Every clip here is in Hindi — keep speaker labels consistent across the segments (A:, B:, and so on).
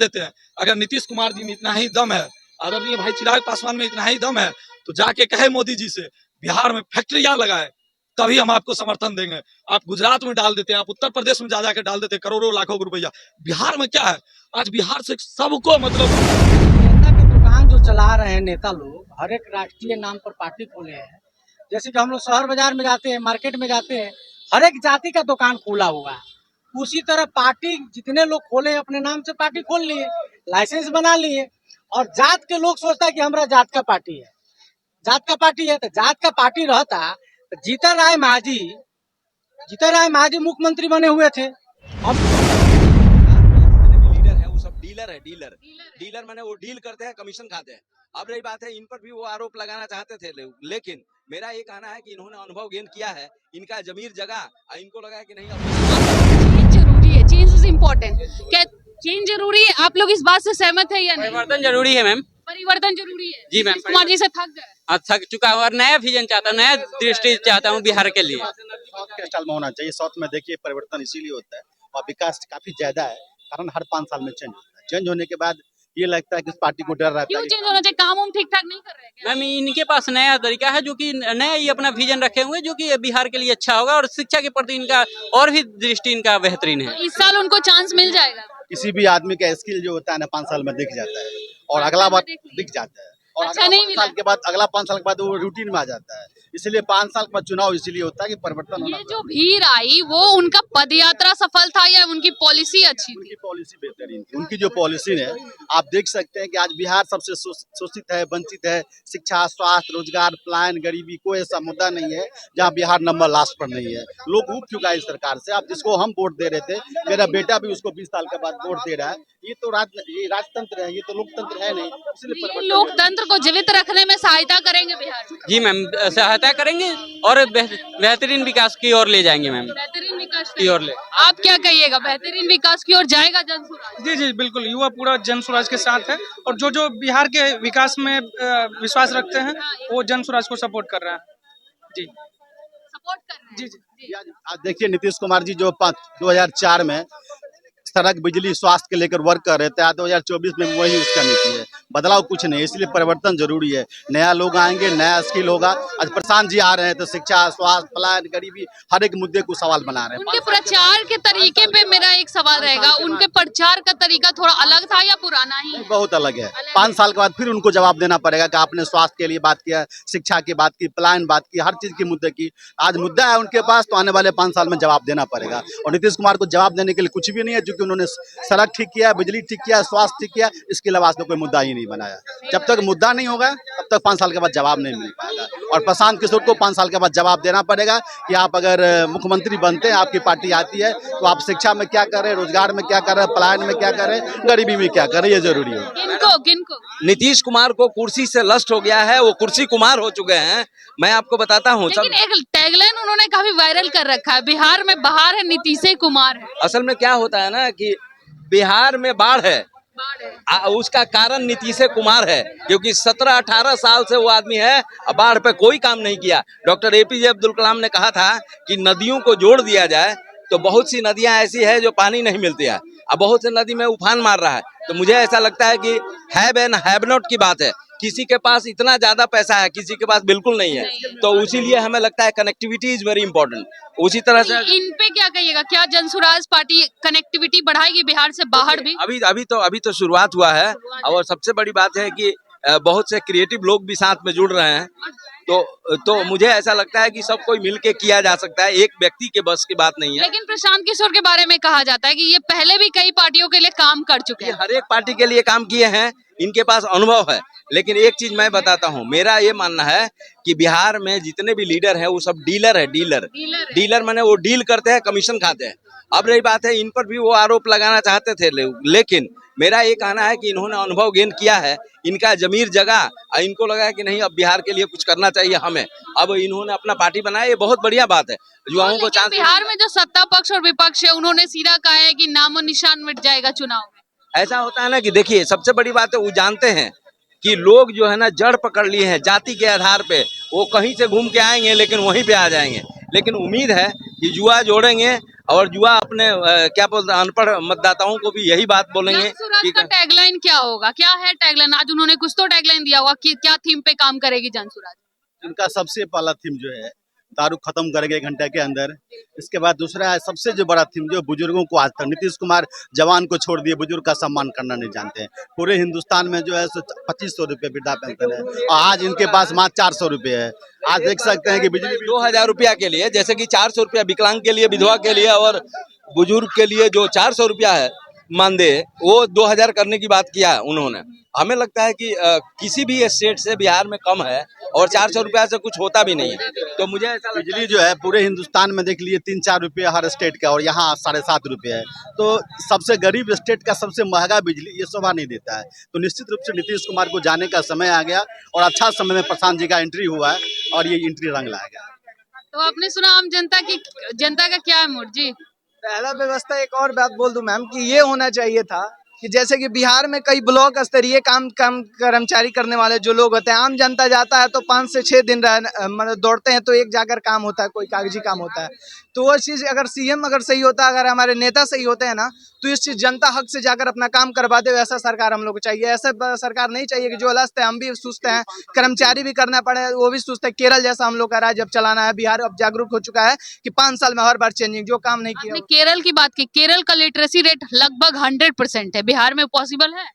A: देते हैं। अगर नीतीश कुमार जी में इतना ही दम है, आदरणीय भाई चिराग पासवान में इतना ही दम है, तो जाके कहे मोदी जी से बिहार में फैक्ट्रियां लगाए, तभी हम आपको समर्थन देंगे। आप गुजरात में डाल देते हैं, आप उत्तर प्रदेश में जा के डाल देते हैं करोड़ों लाखों रुपया। बिहार में क्या है, आज बिहार से सबको मतलब
B: नेता की दुकान जो चला रहे हैं नेता लोग, हर एक राष्ट्रीय नाम पर पार्टी खोले हैं। जैसे कि हम लोग शहर बाजार में जाते हैं, मार्केट में जाते हैं, हर एक जाति का दुकान खुला हुआ है। उसी तरह पार्टी जितने लोग खोले अपने नाम से पार्टी खोल लिए, लाइसेंस बना लिए, और जात के लोग सोचता है कि हमारा जात का पार्टी है, जात का पार्टी है। तो जात का पार्टी रहता तो जीतन राय मांझी मुख्यमंत्री बने हुए थे। अब
C: लीडर है वो सब डीलर है, डीलर माने वो डील करते हैं, कमीशन खाते हैं। अब रही बात है, इन पर भी वो आरोप लगाना चाहते थे, लेकिन मेरा ये कहना है कि इन्होंने अनुभव गेन किया है, इनका जमीर जगा, इनको लगा कि नहीं
D: चेंज जरूरी है, चेंज इज इम्पोर्टेंट। क्या चेंज जरूरी है? आप लोग इस बात से सहमत है या नहीं?
E: परिवर्तन जरूरी है मैम।
D: परिवर्तन जरूरी है
E: जी मैम।
D: कुमार जी से थक गए?
E: थक चुका हूँ और नया विजन चाहता हूँ, नया दृष्टि चाहता हूँ बिहार के लिए।
F: साउथ के स्टाइल में होना चाहिए। साउथ में देखिए परिवर्तन इसीलिए होता है और विकास काफी ज्यादा है, कारण हर 5 साल में चेंज होता है। चेंज होने के बाद ये लगता है कि इस पार्टी को डर रहता
D: क्यों
F: है।
D: चेंज होना चाहिए? काम हम ठीक ठाक नहीं कर रहे हैं क्या?
E: मैम इनके पास नया तरीका है, जो कि नया ही अपना विजन रखे हुए, जो कि बिहार के लिए अच्छा होगा, और शिक्षा के प्रति इनका और भी दृष्टि इनका बेहतरीन है।
D: तो इस साल उनको चांस मिल जाएगा?
F: किसी भी आदमी का स्किल जो होता है ना 5 साल में दिख जाता है और अगला बार दिख जाता है, और
D: अच्छा नहीं मिला।
F: अगला 5 साल के बाद वो रूटीन में आ जाता है। इसलिए 5 साल के बाद चुनाव इसीलिए होता है कि परिवर्तन होना
D: ये जो भीड़ आई वो उनका पदयात्रा सफल था या उनकी पॉलिसी अच्छी थी?
F: उनकी पॉलिसी बेहतरीन थी। उनकी जो पॉलिसी है, आप देख सकते हैं कि आज बिहार सबसे शोषित है, वंचित है। शिक्षा, स्वास्थ्य, रोजगार, पलायन, गरीबी, कोई ऐसा मुद्दा नहीं है जहाँ बिहार नंबर लास्ट पर नहीं है। लोग उब चुका है इस सरकार से। आप जिसको हम वोट दे रहे थे, मेरा बेटा भी उसको 20 साल के बाद वोट दे रहा है। ये तो राजतंत्र है, ये तो लोकतंत्र है नहीं।
D: ये लोकतंत्र को जीवित रखने में सहायता करेंगे बिहार?
E: जी मैम, सहायता करेंगे और बेहतरीन विकास की ओर ले जाएंगे मैम।
D: बेहतरीन विकास
E: की ओर ले।
D: आप क्या कहिएगा, बेहतरीन विकास की ओर जाएगा जन स्वराज?
G: जी जी बिल्कुल, युवा पूरा जन स्वराज के साथ है, और जो बिहार के विकास में विश्वास रखते हैं वो जन स्वराज को सपोर्ट कर रहा है। जी
D: सपोर्ट कर रहे हैं।
G: जी जी।
F: आज देखिए नीतीश कुमार जी जो 2004 में सड़क, बिजली, स्वास्थ्य के लेकर वर्क कर रहे थे, आज 2024 में वही उसका नीति है। बदलाव कुछ नहीं, इसलिए परिवर्तन जरूरी है। नया लोग आएंगे, नया स्किल होगा। आज प्रशांत जी आ रहे हैं तो शिक्षा, स्वास्थ्य, पलायन, गरीबी, हर एक मुद्दे को सवाल बना रहे हैं।
D: उनके प्रचार के तरीके पे मेरा एक सवाल रहेगा, उनके प्रचार का तरीका थोड़ा अलग था या पुराना ही है?
F: बहुत अलग है। 5 साल के बाद फिर उनको जवाब देना पड़ेगा कि आपने स्वास्थ्य के लिए बात किया, शिक्षा की बात की, पलायन बात की, हर चीज के मुद्दे की। आज मुद्दा है उनके पास, तो आने वाले 5 साल में जवाब देना पड़ेगा। और नीतीश कुमार को जवाब देने के लिए कुछ भी नहीं है, क्योंकि उन्होंने सड़क ठीक किया, बिजली ठीक किया, स्वास्थ्य ठीक किया, इसके अलावा कोई मुद्दा ही नहीं बनाया। जब तक मुद्दा नहीं होगा तब तक 5 साल के बाद जवाब नहीं मिल पाएगा। और प्रशांत किशोर को 5 साल के बाद जवाब देना पड़ेगा कि आप अगर मुख्यमंत्री बनते हैं, आपकी पार्टी आती है, तो आप शिक्षा में क्या कर रहे हैं, रोजगार में क्या कर रहे हैं, पलायन में क्या कर रहे हैं, गरीबी में क्या कर रहे हैं, ये जरूरी है।
D: किनको?
C: नीतीश कुमार को कुर्सी से लस्ट हो गया है, वो कुर्सी कुमार हो चुके हैं। मैं आपको बताता हूँ,
D: लेकिन एक टैगलाइन उन्होंने काफी वायरल कर रखा है, बिहार में बहार है, नीतीश कुमार है।
C: असल में क्या होता है ना कि बिहार में बाढ़ है, उसका कारण नीतीश कुमार है, क्योंकि 17-18 साल से वो आदमी है, बाढ़ पे कोई काम नहीं किया। डॉक्टर APJ अब्दुल कलाम ने कहा था कि नदियों को जोड़ दिया जाए, तो बहुत सी नदियां ऐसी है जो पानी नहीं मिलती है, अब बहुत सी नदी में उफान मार रहा है। तो मुझे ऐसा लगता है कि हैव एंड हैव नॉट की बात है। किसी के पास इतना ज्यादा पैसा है, किसी के पास बिल्कुल नहीं है, तो उसीलिए हमें लगता है कनेक्टिविटी इज वेरी इंपॉर्टेंट। उसी तरह से
D: इन पे क्या कहिएगा, क्या जन स्वराज पार्टी कनेक्टिविटी बढ़ाएगी बिहार से बाहर भी?
C: अभी तो शुरुआत हुआ है, और सबसे बड़ी बात है कि बहुत से क्रिएटिव लोग भी साथ में जुड़ रहे हैं। तो मुझे ऐसा लगता है कि सब कोई मिलके किया जा सकता है, एक व्यक्ति के बस की बात नहीं है।
D: लेकिन प्रशांत किशोर के बारे में कहा जाता है कि ये पहले भी कई पार्टियों के लिए काम कर चुके हैं।
C: हर एक पार्टी के लिए काम किए हैं, इनके पास अनुभव है। लेकिन एक चीज मैं बताता हूँ, मेरा ये मानना है कि बिहार में जितने भी लीडर हैं वो सब डीलर है, डीलर माने वो डील करते हैं, कमीशन खाते हैं। अब रही बात है, इन पर भी वो आरोप लगाना चाहते थे, लेकिन मेरा ये कहना है कि इन्होंने अनुभव गेन किया है, इनका जमीर जगा, इनको लगा कि नहीं अब बिहार के लिए कुछ करना चाहिए हमें। अब इन्होंने अपना पार्टी बनाया, ये बहुत बढ़िया बात है। युवाओं को चांस।
D: बिहार में जो सत्ता पक्ष और विपक्ष है, उन्होंने सीधा कहा है कि नामो निशान मिट जाएगा चुनाव में।
C: ऐसा होता है ना कि देखिए, सबसे बड़ी बात है वो जानते हैं कि लोग जो है ना जड़ पकड़ लिए हैं जाति के आधार पे, वो कहीं से घूम के आएंगे लेकिन वहीं पे आ जाएंगे। लेकिन उम्मीद है कि युवा जोड़ेंगे और युवा अपने क्या बोलते हैं अनपढ़ मतदाताओं को भी यही बात बोलेंगे
D: जनसुराज
C: कि
D: का टैगलाइन क्या होगा? क्या है टैगलाइन? आज उन्होंने कुछ तो टैगलाइन दिया होगा कि क्या थीम पे काम करेगी जनसुराज?
F: इनका सबसे पहला थीम जो है दारू खत्म करेंगे 1 घंटे के अंदर। इसके बाद दूसरा है सबसे जो बड़ा थीम जो बुजुर्गों को आज तक नीतीश कुमार जवान को छोड़ दिए, बुजुर्ग का सम्मान करना नहीं जानते हैं। पूरे हिंदुस्तान में जो है 2500 रुपये वृद्धा पेंशन है और आज इनके पास मात्र 400 रुपये है। आज देख सकते हैं कि बिजली
C: 2000 रुपया के लिए, जैसे कि 400 रुपया विकलांग के लिए, विधवा के लिए और बुजुर्ग के लिए जो 400 रुपया है मानदेय, वो 2000 करने की बात किया है उन्होंने। हमें लगता है कि किसी भी स्टेट से बिहार में कम है और 400 रुपया से कुछ होता भी नहीं है। तो मुझे ऐसा लगता
F: बिजली जो है पूरे हिंदुस्तान में देख लिए 3-4 रुपये हर स्टेट का और यहाँ 7.5 रुपये है। तो सबसे गरीब स्टेट का सबसे महंगा बिजली ये शोभा नहीं देता है। तो निश्चित रूप से नीतीश कुमार को जाने का समय आ गया और अच्छा समय में प्रशांत जी का एंट्री हुआ है और ये एंट्री रंग लाएगा।
D: तो आपने सुना आम जनता का क्या है मूड जी?
H: पहला व्यवस्था एक और बात बोल दूं मैम कि ये होना चाहिए था कि जैसे कि बिहार में कई ब्लॉक स्तरीय काम कर्मचारी करने वाले जो लोग होते हैं, आम जनता जाता है तो 5 से 6 दिन मतलब दौड़ते हैं तो एक जाकर काम होता है, कोई कागजी काम होता है। तो वो चीज़ अगर सीएम अगर सही होता, अगर हमारे नेता सही होते हैं ना, तो इस चीज़ जनता हक से जाकर अपना काम करवा दे। वैसा सरकार हम लोग को चाहिए। ऐसा सरकार नहीं चाहिए कि जो अलस्त है, हम भी सुस्त हैं, कर्मचारी भी करना पड़े, वो भी सुस्त है। केरल जैसा हम लोग का राज्य अब चलाना है। बिहार अब जागरूक हो चुका है कि 5 साल में हर बार चेंजिंग, जो काम नहीं किया
D: आपने केरल की बात की, केरल का लिटरेसी रेट लगभग 100% है। बिहार में पॉसिबल है?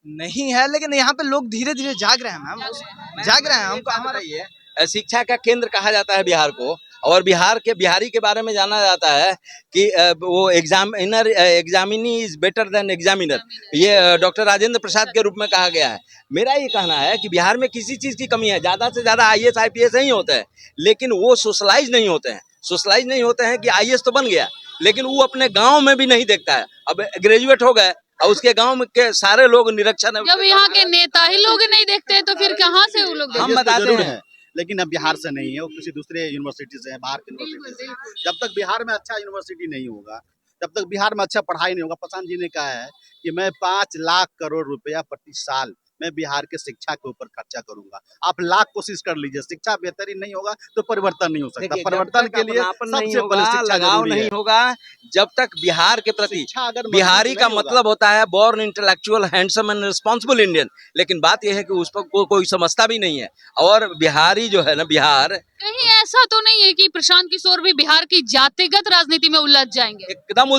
H: नहीं है, लेकिन यहाँ पे लोग धीरे धीरे जाग रहे हैं मैम, जाग रहे हैं। हमको हमारा
C: शिक्षा का केंद्र कहा जाता है बिहार को, और बिहार के बिहारी के बारे में जाना जाता है कि वो examinee is better than examiner, ये डॉक्टर राजेंद्र प्रसाद के रूप में कहा गया है। मेरा ये कहना है कि बिहार में किसी चीज़ की कमी है, ज़्यादा से ज़्यादा IAS IPS ही होते हैं, लेकिन वो सोशलाइज नहीं होते हैं। सोशलाइज नहीं होते हैं कि IAS तो बन गया, लेकिन वो अपने गाँव में भी नहीं देखता है। अब ग्रेजुएट हो गए और उसके गांव के सारे लोग निरक्षर।
D: जब यहाँ के नेता ही लोग नहीं देखते हैं तो फिर कहाँ से वो लोग
C: हम
D: देखते
C: बताते
F: जरूर
C: हैं।
F: है, लेकिन अब बिहार से नहीं है, वो किसी दूसरे यूनिवर्सिटी से है, बाहर के यूनिवर्सिटी से। जब तक बिहार में अच्छा यूनिवर्सिटी नहीं होगा, जब तक बिहार में अच्छा पढ़ाई नहीं होगा। प्रशांत जी ने कहा है कि मैं 5 लाख करोड़ रुपया प्रति साल मैं बिहार के शिक्षा के ऊपर खर्चा करूंगा। आप लाख कोशिश कर लीजिए, शिक्षा बेहतरीन नहीं होगा तो परिवर्तन नहीं हो सकता।
C: देखिए,
F: परिवर्तन के लिए सबसे पहले शिक्षा
C: लगाव
F: जरूरी
C: नहीं
F: है।
C: होगा जब तक बिहार के प्रति।
F: शिक्षा अगर
C: बिहारी
F: मजबूत
C: का
F: नहीं होगा-
C: मतलब होता है born intellectual handsome and responsible Indian, लेकिन बात यह है कि उस पर कोई समझता भी नहीं है। और बिहारी जो है ना, बिहार
D: कहीं ऐसा तो नहीं है कि प्रशांत किशोर भी बिहार की जातिगत राजनीति में उलझ जाएंगे?
C: एकदम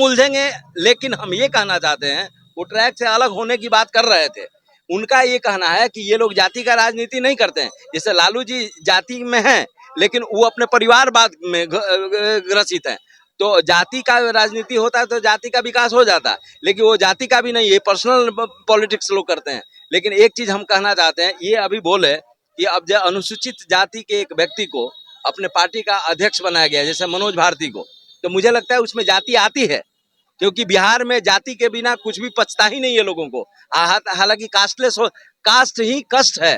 C: उलझेंगे, लेकिन हम ये कहना चाहते हैं, वो ट्रैक से अलग होने की बात कर रहे थे। उनका ये कहना है कि ये लोग जाति का राजनीति नहीं करते हैं। जैसे लालू जी जाति में हैं, लेकिन वो अपने परिवारवाद में ग्रसित हैं। तो जाति का राजनीति होता है तो जाति का विकास हो जाता है, लेकिन वो जाति का भी नहीं, ये पर्सनल पॉलिटिक्स लोग करते हैं। लेकिन एक चीज हम कहना चाहते हैं, ये अभी बोले कि अब जो अनुसूचित जाति के एक व्यक्ति को अपने पार्टी का अध्यक्ष बनाया गया, जैसे मनोज भारती को, तो मुझे लगता है उसमें जाति आती है, क्योंकि बिहार में जाति के बिना कुछ भी पचता ही नहीं है लोगों को। हालांकि कास्टलेस हो, कास्ट ही कष्ट है,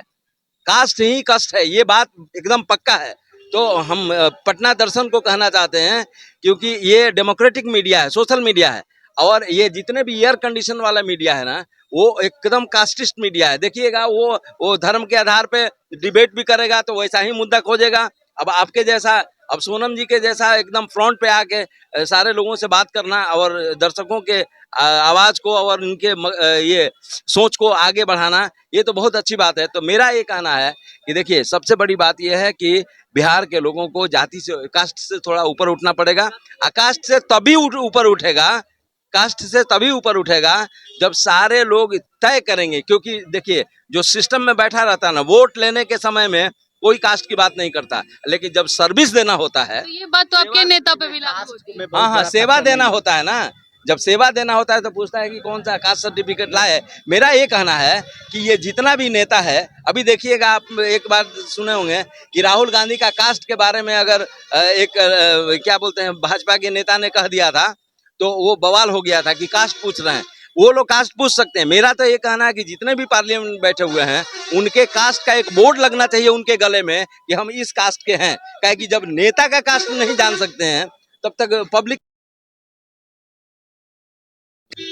C: कास्ट ही कष्ट है, ये बात एकदम पक्का है। तो हम पटना दर्शन को कहना चाहते हैं, क्योंकि ये डेमोक्रेटिक मीडिया है, सोशल मीडिया है, और ये जितने भी एयर कंडीशन वाला मीडिया है ना, वो एकदम कास्टिस्ट मीडिया है। देखिएगा, वो धर्म के आधार पे डिबेट भी करेगा तो वैसा ही मुद्दा खोजेगा। अब आपके जैसा, अब सोनम जी के जैसा एकदम फ्रंट पे आके सारे लोगों से बात करना और दर्शकों के आवाज को और उनके ये सोच को आगे बढ़ाना, ये तो बहुत अच्छी बात है। तो मेरा ये कहना है कि देखिए, सबसे बड़ी बात यह है कि बिहार के लोगों को जाति से, कास्ट से थोड़ा ऊपर उठना पड़ेगा। कास्ट से तभी ऊपर उठेगा, कास्ट से तभी ऊपर उठेगा जब सारे लोग तय करेंगे। क्योंकि देखिए, जो सिस्टम में बैठा रहता है ना, वोट लेने के समय में कोई कास्ट की बात नहीं करता, लेकिन जब सर्विस देना होता है,
D: तो ये बात तो आपके नेता पे भी लागू होती है।
C: हाँ, सेवा देना होता है ना, जब सेवा देना होता है तो पूछता है कि कौन सा कास्ट सर्टिफिकेट लाए। मेरा ये कहना है कि ये जितना भी नेता है, अभी देखिएगा, आप एक बार सुने होंगे कि राहुल गांधी का कास्ट के बारे में अगर क्या बोलते हैं, भाजपा के नेता ने कह दिया था तो वो बवाल हो गया था कि कास्ट पूछ रहे हैं। वो लोग कास्ट पूछ सकते हैं। मेरा तो ये कहना है कि जितने भी पार्लियामेंट में बैठे हुए हैं, उनके कास्ट का एक बोर्ड लगना चाहिए उनके गले में कि हम इस कास्ट के हैं। क्या कि जब नेता का कास्ट नहीं जान सकते हैं, तब तक पब्लिक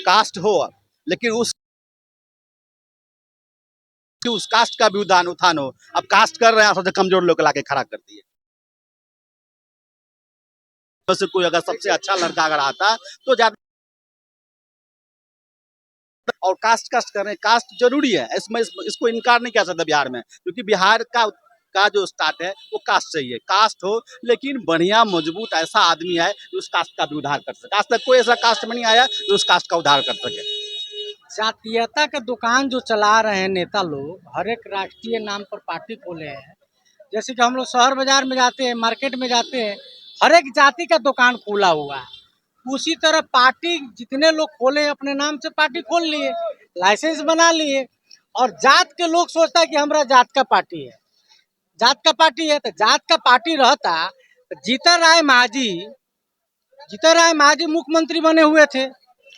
F: कास्ट हो, लेकिन उस कास्ट का भी उत्थान हो। अब कास्ट कर रहे हैं, सबसे कमजोर लोग को लाके खड़ा कर दिए। में से कोई अगर सबसे अच्छा लड़का अगर आता तो ज्यादा, और कास्ट करें, कास्ट जरूरी है इसमें, इसको इनकार नहीं कर सकता बिहार में, क्योंकि बिहार का जो स्टार्ट है वो कास्ट चाहिए, कास्ट हो लेकिन बढ़िया मजबूत ऐसा आदमी है जो उस कास्ट का भी उद्धार कर सके। आज तक कोई ऐसा कास्ट में नहीं आया जो उस कास्ट का उद्धार कर सके।
B: जातीयता का दुकान जो चला रहे हैं नेता लोग, हर एक राष्ट्रीय नाम पर पार्टी खोले हैं। जैसे कि हम लोग शहर बाजार में जाते हैं, मार्केट में जाते हैं, हर एक जाति का दुकान खुला हुआ है। उसी तरह पार्टी जितने लोग खोले अपने नाम से पार्टी खोल लिए, लाइसेंस बना लिए, और जात के लोग सोचता है कि हमारा जात का पार्टी है, जात का पार्टी है। तो जात का पार्टी रहता तो जीतन राय महाजी मुख्यमंत्री बने हुए थे।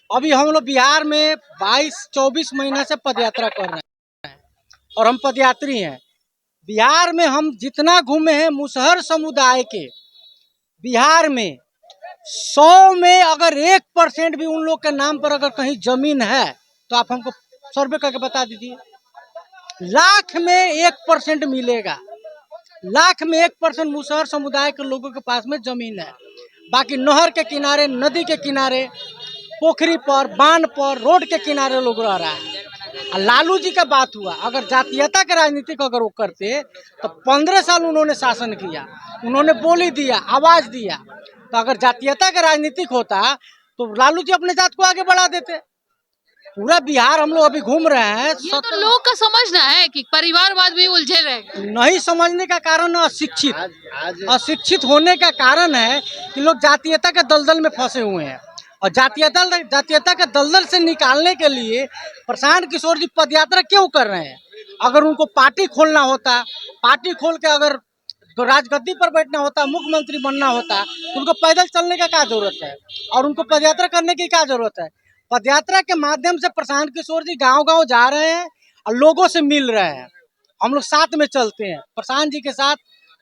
B: अभी हम लोग बिहार में 22-24 महीना से पदयात्रा कर रहे हैं और हम पदयात्री हैं। बिहार में हम जितना घूमे हैं, मुसहर समुदाय के बिहार में 100 में अगर 1% भी उन लोग के नाम पर अगर कहीं जमीन है तो आप हमको सर्वे करके बता दीजिए। लाख में 1% मिलेगा, लाख में 1% मुसहर समुदाय के लोगों के पास में जमीन है। बाकी नहर के किनारे, नदी के किनारे, पोखरी पर, बांध पर, रोड के किनारे लोग रह रहा है। लालू जी का बात हुआ, अगर जातीयता के राजनीति को अगर वो करते तो 15 साल उन्होंने शासन किया, उन्होंने बोली दिया, आवाज दिया। तो अगर जातीयता का राजनीतिक होता तो लालू जी अपने जात को आगे बढ़ा देते। पूरा बिहार हम लोग अभी घूम रहे हैं।
D: ये तो लोग का समझना है कि परिवारवाद भी उलझे रहेगा।
B: नहीं समझने का कारण अशिक्षित होने का कारण है कि लोग जातीयता के दलदल में फंसे हुए हैं। और जातीयता के दलदल से निकालने के लिए प्रशांत किशोर जी पदयात्रा क्यों कर रहे हैं? अगर उनको पार्टी खोलना होता, पार्टी खोल के अगर तो राजगद्दी पर बैठना होता, मुख्यमंत्री बनना होता, तो उनको पैदल चलने का क्या जरूरत है और उनको पदयात्रा करने की क्या जरूरत है? पदयात्रा के माध्यम से प्रशांत किशोर जी गांव-गांव जा रहे हैं और लोगों से मिल रहे हैं। हम लोग साथ में चलते हैं, प्रशांत जी के साथ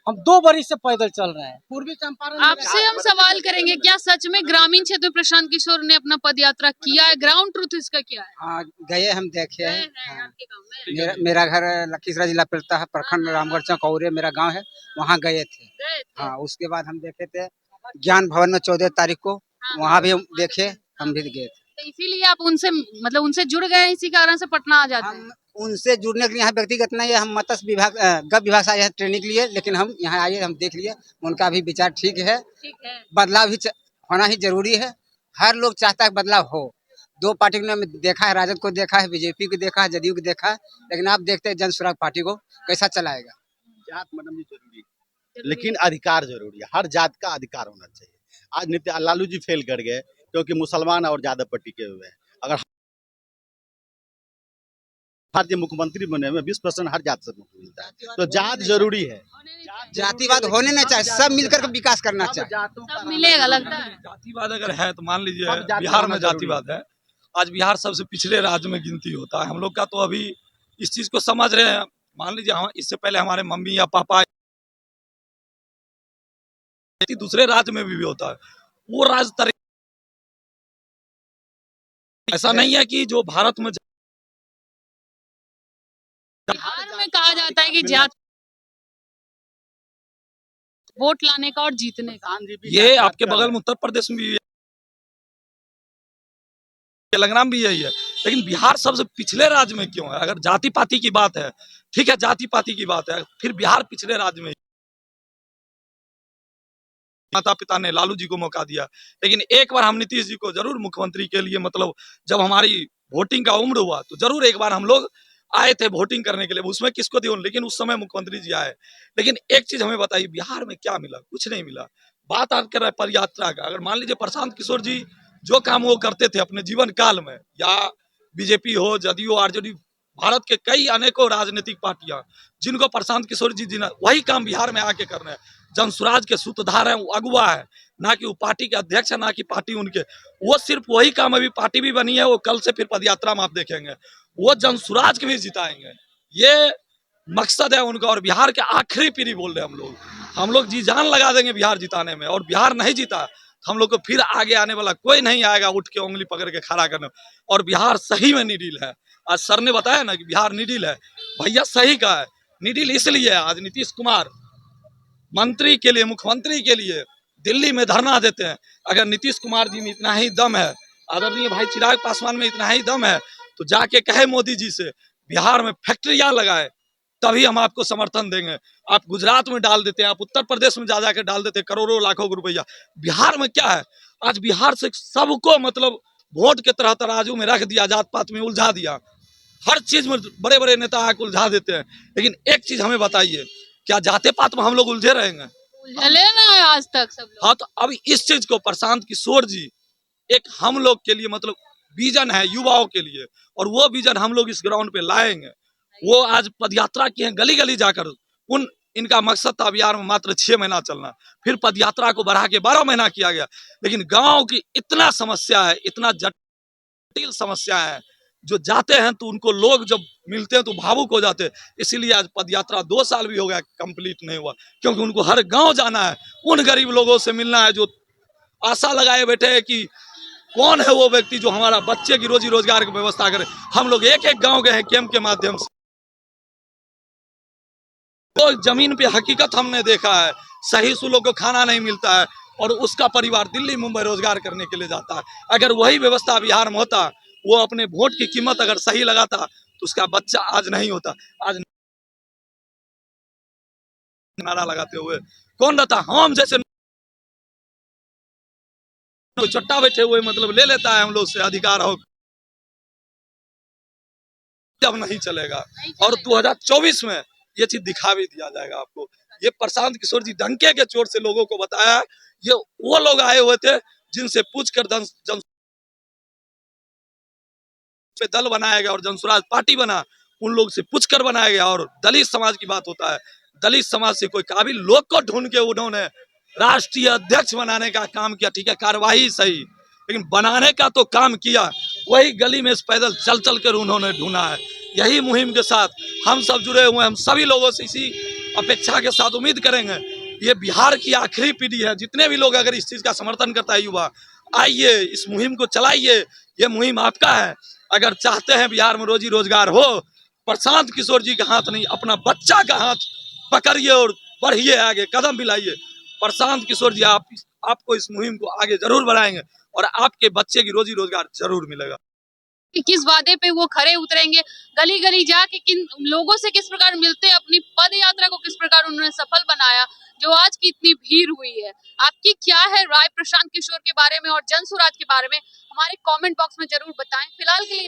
B: हम 2 बरस से पैदल चल रहे हैं। पूर्वी चंपारण
D: आपसे हम सवाल करेंगे, क्या सच में ग्रामीण क्षेत्र में प्रशांत किशोर ने अपना पदयात्रा किया है? ग्राउंड ट्रूथ इसका क्या है?
I: हाँ, गए हम देखे हैं।
D: आपके गांव में
I: मेरा घर लखीसराय जिला पड़ता है, प्रखंड रामगढ़ चौक मेरा गांव है, वहाँ गए थे। हाँ, उसके बाद हम देखे थे ज्ञान भवन में 14 तारीख को, वहाँ भी हम देखे, हम भी गए थे।
D: तो इसीलिए आप उनसे मतलब उनसे जुड़ गए, इसी कारण से पटना आ जाते हैं।
I: हम उनसे जुड़ने के लिए यहाँ व्यक्तिगत नहीं है, हम मत्स्य विभाग गृह विभाग से आए हैं ट्रेनिंग के लिए, लेकिन हम यहाँ आए, हम देख लिए, उनका भी विचार ठीक है। बदलाव भी होना ही जरूरी है। हर लोग चाहता है बदलाव हो। 2 पार्टी को हमने देखा है, राजद को देखा है, बीजेपी को देखा है, जदयू को देखा है, लेकिन आप देखते हैं जन सुराग पार्टी को कैसा चलाएगा।
F: जात मैडम जी जरूरी है, लेकिन अधिकार जरूरी है। हर जात का अधिकार होना चाहिए। आज लालू जी फेल कर गए क्योंकि मुसलमान और यादव पट्टी के हुए हैं। अगर भारतीय मुख्यमंत्री बने में 20% हर जात से मिलता है, तो जात जरूरी है।
I: जातिवाद होने नहीं चाहिए, सब मिलकर के विकास करना चाहिए।
D: सब मिलेगा लगता है।
A: जातिवाद अगर है तो मान लीजिए बिहार में जातिवाद है। आज बिहार सबसे पिछड़े राज्य में गिनती होता है। हम लोग का तो अभी इस चीज को समझ रहे हैं। मान लीजिए हम इससे पहले हमारे मम्मी या पापा दूसरे राज्य में भी होता है, वो राज्य ऐसा नहीं है कि जो भारत में
D: बिहार में कहा जाता है कि जात वोट लाने का और जीतने का।
A: ये आपके बगल में उत्तर प्रदेश में भी, तेलंगाना में भी यही है, लेकिन बिहार सबसे पिछले राज्य में क्यों है? अगर जाति पाति की बात है, ठीक है, जाति पाति की बात है, फिर बिहार पिछले राज्य में। माता पिता ने लालू जी को मौका दिया, लेकिन एक बार हम नीतीश जी को जरूर मुख्यमंत्री के लिए, मतलब जब हमारी वोटिंग का उम्र हुआ तो जरूर एक बार हम लोग आए थे वोटिंग करने के लिए। उसमें किसको दिया, लेकिन उस समय मुख्यमंत्री जी आए। लेकिन एक चीज हमें बताइए, बिहार में क्या मिला? कुछ नहीं मिला। बात आप कर रहे हैं पदयात्रा का। अगर मान लीजिए प्रशांत किशोर जी जो काम वो करते थे अपने जीवन काल में, या बीजेपी हो, जदयू, आरजेडी, भारत के कई अनेकों राजनीतिक पार्टियां, जिनको प्रशांत किशोर जी वही काम बिहार में आके कर रहे हैं। जनसुराज के सूत्रधार हैं, वो अगुवा है, ना कि वो पार्टी के अध्यक्ष है, ना कि पार्टी उनके। वो सिर्फ वही काम, अभी पार्टी भी बनी है, वो कल से फिर पदयात्रा में आप देखेंगे वो जनसुराज के भी जिताएंगे। ये मकसद है उनका। और बिहार के आखिरी पीढ़ी बोल रहे हैं हम लोग जी जान लगा देंगे बिहार जिताने में। और बिहार नहीं जीता तो हम लोग को फिर आगे आने वाला कोई नहीं आएगा उठ के उंगली पकड़ के खड़ा करने। और बिहार सही में निडील है। आज सर ने बताया ना कि बिहार निडील है, भैया सही का है। निडील इसलिए है, आज नीतीश कुमार मंत्री के लिए, मुख्यमंत्री के लिए दिल्ली में धरना देते हैं। अगर नीतीश कुमार जी में इतना ही दम है, आदरणीय भाई चिराग पासवान में इतना ही दम है, तो जाके कहे मोदी जी से बिहार में फैक्ट्रियां लगाए, तभी हम आपको समर्थन देंगे। आप गुजरात में डाल देते हैं, आप उत्तर प्रदेश में जा जाकर डाल देते हैं करोड़ों लाखों रुपया। बिहार में क्या है? आज बिहार से सबको मतलब वोट के तरह तराजू में रख दिया, जात पात में उलझा दिया, हर चीज में बड़े बड़े नेता आके उलझा देते हैं। लेकिन एक चीज हमें बताइए, क्या जाते पात में हम लोग उलझे रहेंगे?
D: उलझे ना है आज तक सब लोग।
A: हाँ, तो अब इस चीज को प्रशांत किशोर जी एक हम लोग के लिए मतलब विजन है युवाओं के लिए, और वो विजन हम लोग इस ग्राउंड पे लाएंगे। वो आज पदयात्रा किए हैं गली गली जाकर। इनका मकसद था बिहार में मात्र 6 महीना चलना, फिर पदयात्रा को बढ़ा के 12 महीना किया गया। लेकिन गांव की इतना समस्या है, इतना जटिल समस्या है, जो जाते हैं तो उनको लोग जब मिलते हैं तो भावुक हो जाते हैं। इसीलिए आज पदयात्रा 2 साल भी हो गया कंप्लीट नहीं हुआ, क्योंकि उनको हर गांव जाना है, उन गरीब लोगों से मिलना है जो आशा लगाए बैठे हैं कि कौन है वो व्यक्ति जो हमारा बच्चे की रोजी रोजगार की व्यवस्था करे। हम लोग एक एक गांव गए हैं कैंप के माध्यम से, तो जमीन पे हकीकत हमने देखा है, सही सुलों को खाना नहीं मिलता है और उसका परिवार दिल्ली मुंबई रोजगार करने के लिए जाता है। अगर वही व्यवस्था बिहार में होता, वो अपने वोट की कीमत अगर सही लगाता, तो उसका बच्चा आज नहीं होता। आज नारा लगाते हुए कौन रहता? हम जैसे चट्टा बैठे हुए मतलब ले लेता है हम लोग से अधिकार हो, जब नहीं चलेगा। और 2024 में ये चीज दिखा भी दिया जाएगा आपको। ये प्रशांत किशोर जी डंके के चोट से लोगों को बताया, ये वो लोग आए हुए थे जिनसे पूछकर जन पे दल बनाया गया और जनसुराज पार्टी बना, उन लोग से पूछकर बनाया गया। और दलित समाज की बात होता है, दलित समाज से कोई काबिल लोग को ढूंढ के उन्होंने राष्ट्रीय अध्यक्ष बनाने का काम किया। ठीक है, कार्यवाही सही, लेकिन बनाने का तो काम किया। वही गली में पैदल चल चल कर उन्होंने ढूंढा है। यही मुहिम के साथ हम सब जुड़े हुए हैं। हम सभी लोगों से इसी अपेक्षा के साथ उम्मीद करेंगे, ये बिहार की आखिरी पीढ़ी है। जितने भी लोग अगर इस चीज का समर्थन करता है युवा, आइए इस मुहिम को चलाइए। ये मुहिम आपका है। अगर चाहते हैं बिहार में रोजी रोजगार हो, प्रशांत किशोर जी का हाथ नहीं, अपना बच्चा का हाथ पकड़िए और बढ़िए आगे, कदम मिलाइए। प्रशांत किशोर जी आपको इस मुहिम को आगे जरूर बढ़ाएंगे और आपके बच्चे की रोजी रोजगार जरूर मिलेगा।
D: कि किस वादे पे वो खरे उतरेंगे, गली गली जाके किन लोगों से किस प्रकार मिलते हैं, अपनी पद यात्रा को किस प्रकार उन्होंने सफल बनाया, जो आज की इतनी भीड़ हुई है। आपकी क्या है राय प्रशांत किशोर के बारे में और जनसुराज के बारे में? हमारे कमेंट बॉक्स में जरूर बताएं। फिलहाल के लिए